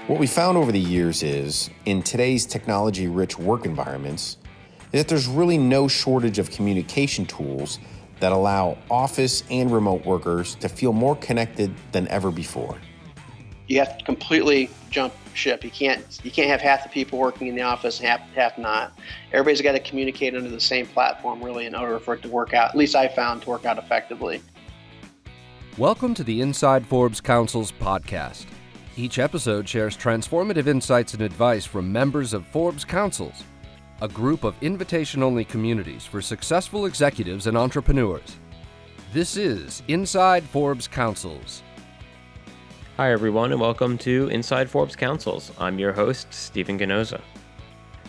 What we found over the years is, in today's technology-rich work environments, is that there's really no shortage of communication tools that allow office and remote workers to feel more connected than ever before. You have to completely jump ship. You can't have half the people working in the office and half not. Everybody's got to communicate under the same platform, really, in order for it to work out. At least I found to work out effectively. Welcome to the Inside Forbes Councils podcast. Each episode shares transformative insights and advice from members of Forbes Councils, a group of invitation-only communities for successful executives and entrepreneurs. This is Inside Forbes Councils. Hi everyone and welcome to Inside Forbes Councils. I'm your host, Stephen Ganoza.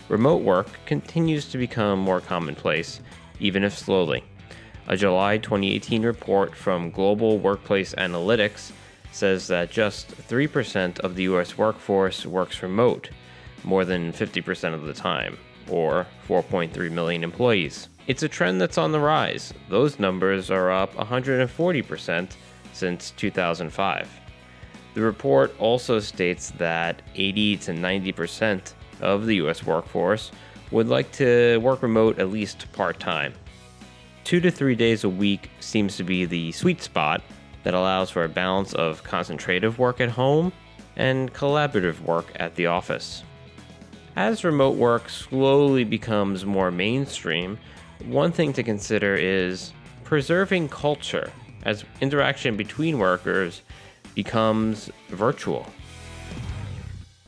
Remote work continues to become more commonplace, even if slowly. A July 2018 report from Global Workplace Analytics says that just 3% of the U.S. workforce works remote, more than 50% of the time, or 4.3 million employees. It's a trend that's on the rise. Those numbers are up 140% since 2005. The report also states that 80 to 90% of the U.S. workforce would like to work remote at least part-time. 2 to 3 days a week seems to be the sweet spot that allows for a balance of concentrative work at home and collaborative work at the office. As remote work slowly becomes more mainstream, one thing to consider is preserving culture as interaction between workers becomes virtual.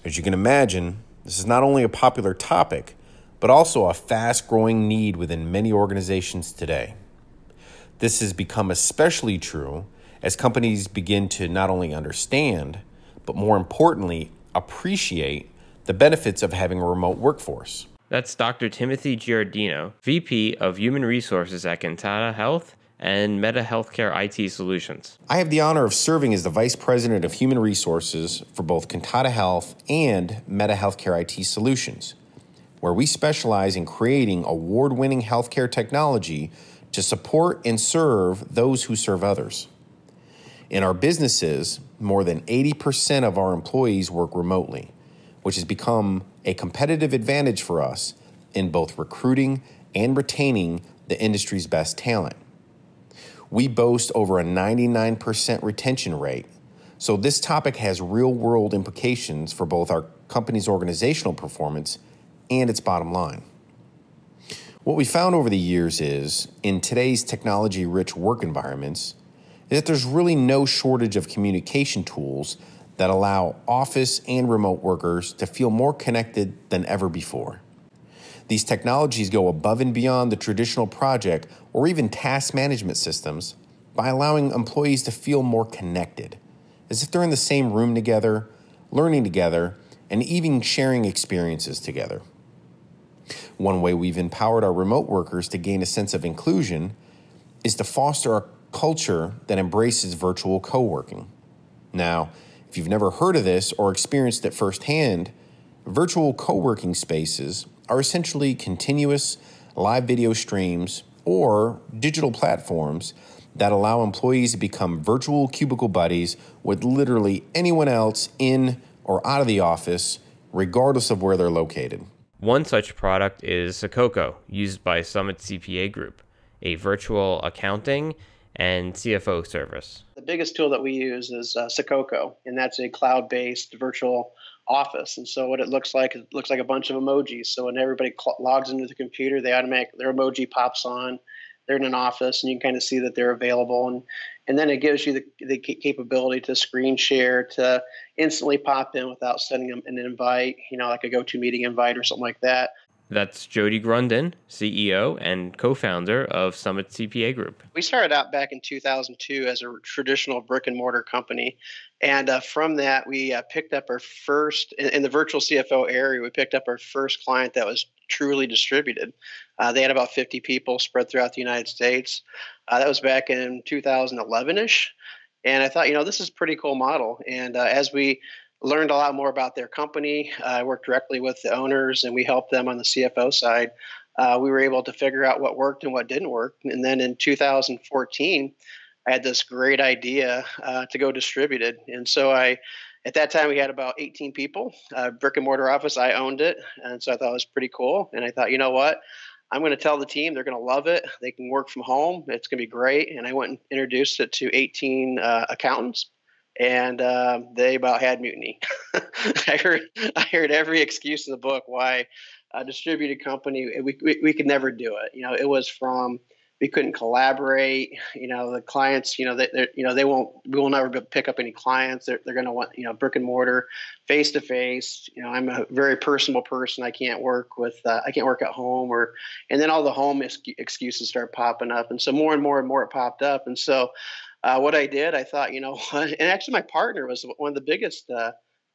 As you can imagine, this is not only a popular topic, but also a fast-growing need within many organizations today. This has become especially true as companies begin to not only understand, but more importantly, appreciate the benefits of having a remote workforce. That's Dr. Timothy Giardino, VP of Human Resources at Cantata Health and Meta Healthcare IT Solutions. I have the honor of serving as the Vice President of Human Resources for both Cantata Health and Meta Healthcare IT Solutions, where we specialize in creating award-winning healthcare technology to support and serve those who serve others. In our businesses, more than 80% of our employees work remotely, which has become a competitive advantage for us in both recruiting and retaining the industry's best talent. We boast over a 99% retention rate, so this topic has real-world implications for both our company's organizational performance and its bottom line. What we found over the years is, in today's technology-rich work environments, is that there's really no shortage of communication tools that allow office and remote workers to feel more connected than ever before. These technologies go above and beyond the traditional project or even task management systems by allowing employees to feel more connected, as if they're in the same room together, learning together, and even sharing experiences together. One way we've empowered our remote workers to gain a sense of inclusion is to foster a culture that embraces virtual co-working. Now, if you've never heard of this or experienced it firsthand, virtual co-working spaces are essentially continuous live video streams or digital platforms that allow employees to become virtual cubicle buddies with literally anyone else in or out of the office, regardless of where they're located. One such product is Sococo, used by Summit CPA Group, a virtual accounting and CFO service. The biggest tool that we use is Sococo, and that's a cloud-based virtual office. And so what it looks like a bunch of emojis. So when everybody logs into the computer, their emoji pops on. They're in an office, and you can kind of see that they're available. And then it gives you the capability to screen share, to instantly pop in without sending them an invite, like a GoToMeeting invite or something like that. That's Jody Grunden, CEO and co-founder of Summit CPA Group. We started out back in 2002 as a traditional brick and mortar company. And from that, we picked up our first, in the virtual CFO area, we picked up our first client that was truly distributed. They had about 50 people spread throughout the United States. That was back in 2011-ish. And I thought, this is a pretty cool model. And as we learned a lot more about their company, I worked directly with the owners, and we helped them on the CFO side. We were able to figure out what worked and what didn't work. And then in 2014, I had this great idea to go distribute it. And so at that time, we had about 18 people, brick and mortar office. I owned it. And so I thought it was pretty cool. And I thought, you know what? I'm going to tell the team they're going to love it. They can work from home. It's going to be great. And I went and introduced it to 18 accountants. And they about had mutiny. I heard every excuse in the book why a distributed company we could never do it. It was from we couldn't collaborate. The clients, we will never pick up any clients. They're going to want brick and mortar, face to face. I'm a very personable person. I can't work at home and then all the home excuses start popping up, and so more and more it popped up, and so. What I did, I thought, and actually my partner was one of the biggest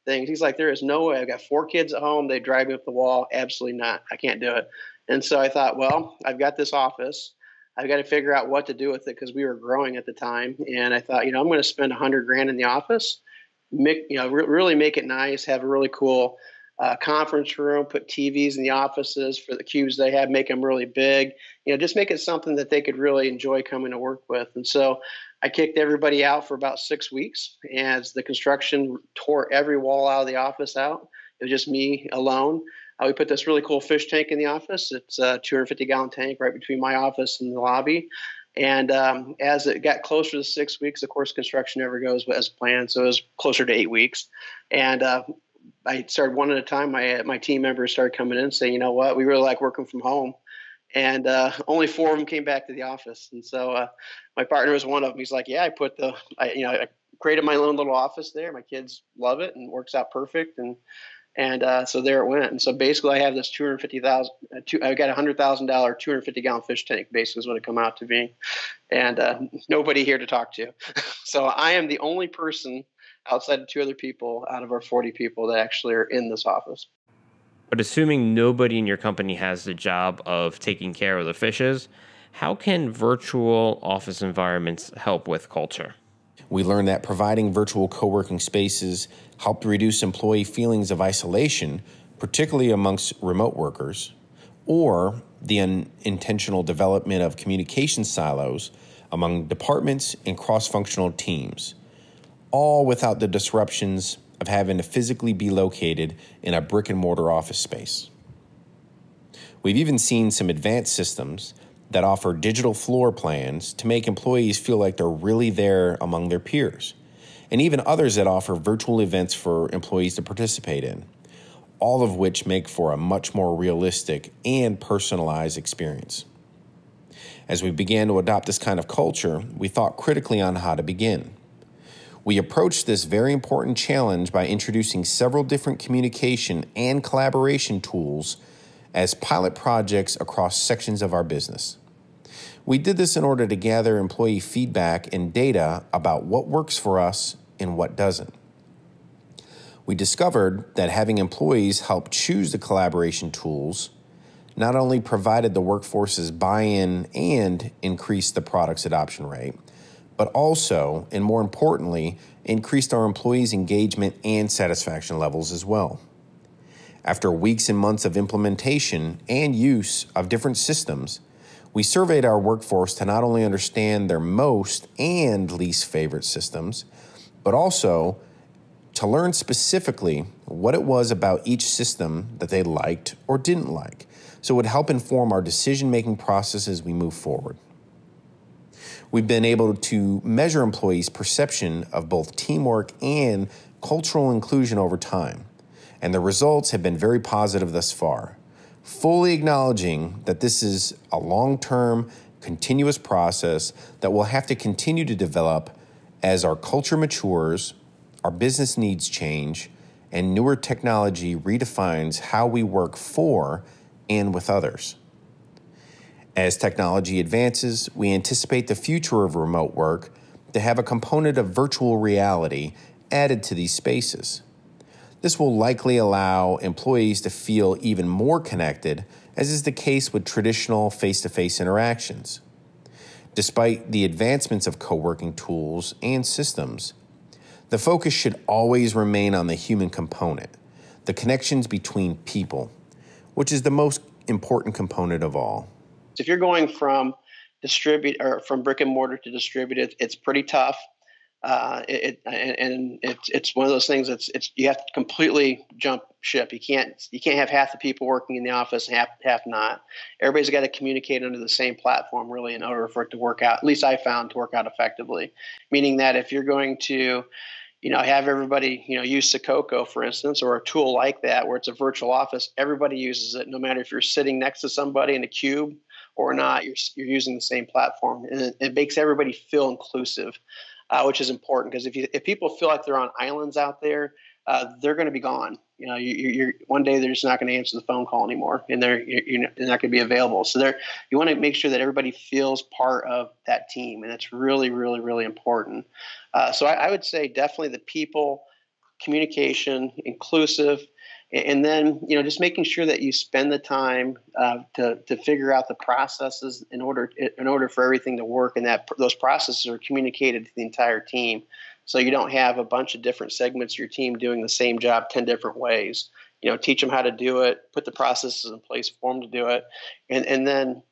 things. He's like, there is no way. I've got 4 kids at home. They drive me up the wall. Absolutely not. I can't do it. And so I thought, well, I've got this office. I've got to figure out what to do with it because we were growing at the time. And I thought, I'm going to spend $100,000 in the office, really make it nice, have a really cool conference room, put TVs in the offices for the cubes they have, make them really big, just make it something that they could really enjoy coming to work with. And so I kicked everybody out for about 6 weeks as the construction tore every wall out of the office out. It was just me alone. We put this really cool fish tank in the office. It's a 250-gallon tank right between my office and the lobby. And as it got closer to 6 weeks, of course, construction never goes as planned. So it was closer to 8 weeks. And I started one at a time. My team members started coming in and saying, you know what, we really like working from home. And only 4 of them came back to the office. And so my partner was one of them. He's like, yeah, I created my own little office there. My kids love it and it works out perfect. And so there it went. And so basically I have this I got $100,000 250-gallon fish tank basically is what it come out to be. And nobody here to talk to. So I am the only person outside of 2 other people out of our 40 people that actually are in this office. But assuming nobody in your company has the job of taking care of the fishes, how can virtual office environments help with culture? We learned that providing virtual co-working spaces helped reduce employee feelings of isolation, particularly amongst remote workers, or the unintentional development of communication silos among departments and cross-functional teams, all without the disruptions of having to physically be located in a brick and mortar office space. We've even seen some advanced systems that offer digital floor plans to make employees feel like they're really there among their peers, and even others that offer virtual events for employees to participate in, all of which make for a much more realistic and personalized experience. As we began to adopt this kind of culture, we thought critically on how to begin. We approached this very important challenge by introducing several different communication and collaboration tools as pilot projects across sections of our business. We did this in order to gather employee feedback and data about what works for us and what doesn't. We discovered that having employees help choose the collaboration tools not only provided the workforce's buy-in and increased the product's adoption rate, but also, and more importantly, increased our employees' engagement and satisfaction levels as well. After weeks and months of implementation and use of different systems, we surveyed our workforce to not only understand their most and least favorite systems, but also to learn specifically what it was about each system that they liked or didn't like, so it would help inform our decision-making process as we move forward. We've been able to measure employees' perception of both teamwork and cultural inclusion over time, and the results have been very positive thus far, fully acknowledging that this is a long-term, continuous process that will have to continue to develop as our culture matures, our business needs change, and newer technology redefines how we work for and with others. As technology advances, we anticipate the future of remote work to have a component of virtual reality added to these spaces. This will likely allow employees to feel even more connected, as is the case with traditional face-to-face interactions. Despite the advancements of co-working tools and systems, the focus should always remain on the human component, the connections between people, which is the most important component of all. If you're going from distribute or from brick and mortar to distributed, it's pretty tough. It's one of those things that's you have to completely jump ship. You can't have half the people working in the office and half not. Everybody's got to communicate under the same platform really in order for it to work out. At least I found to work out effectively. Meaning that if you're going to have everybody, use Sococo, for instance, or a tool like that where it's a virtual office, everybody uses it, no matter if you're sitting next to somebody in a cube or not, you're using the same platform. And it makes everybody feel inclusive, which is important, because if people feel like they're on islands out there, they're going to be gone. You're one day they're just not going to answer the phone call anymore, and they're not going to be available. So you want to make sure that everybody feels part of that team, and it's really, really, really important. So I would say definitely the people, communication, inclusive, and then just making sure that you spend the time to figure out the processes in order for everything to work, and that those processes are communicated to the entire team. So you don't have a bunch of different segments of your team doing the same job 10 different ways. Teach them how to do it, put the processes in place for them to do it, and then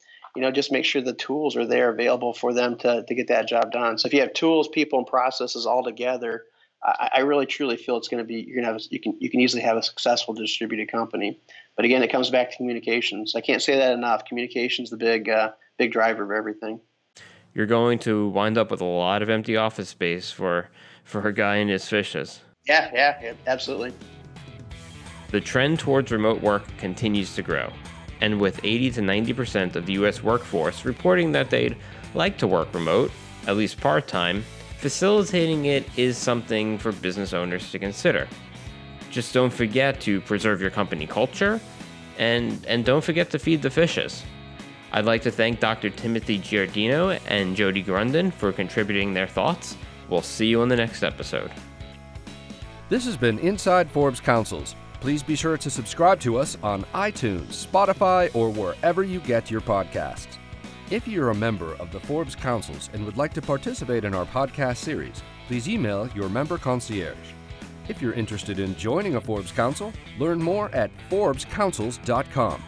just make sure the tools are there available for them to get that job done. So if you have tools, people, and processes all together, I really truly feel it's going to be you can easily have a successful distributed company. But again, it comes back to communications. I can't say that enough. Communication's the big driver of everything. You're going to wind up with a lot of empty office space for a guy and his fishes. Yeah, absolutely. The trend towards remote work continues to grow, and with 80 to 90% of the U.S. workforce reporting that they'd like to work remote, at least part-time, facilitating it is something for business owners to consider. Just don't forget to preserve your company culture, and don't forget to feed the fishes. I'd like to thank Dr. Timothy Giardino and Jody Grunden for contributing their thoughts. We'll see you on the next episode. This has been Inside Forbes Councils. Please be sure to subscribe to us on iTunes, Spotify, or wherever you get your podcasts. If you're a member of the Forbes Councils and would like to participate in our podcast series, please email your member concierge. If you're interested in joining a Forbes Council, learn more at forbescouncils.com.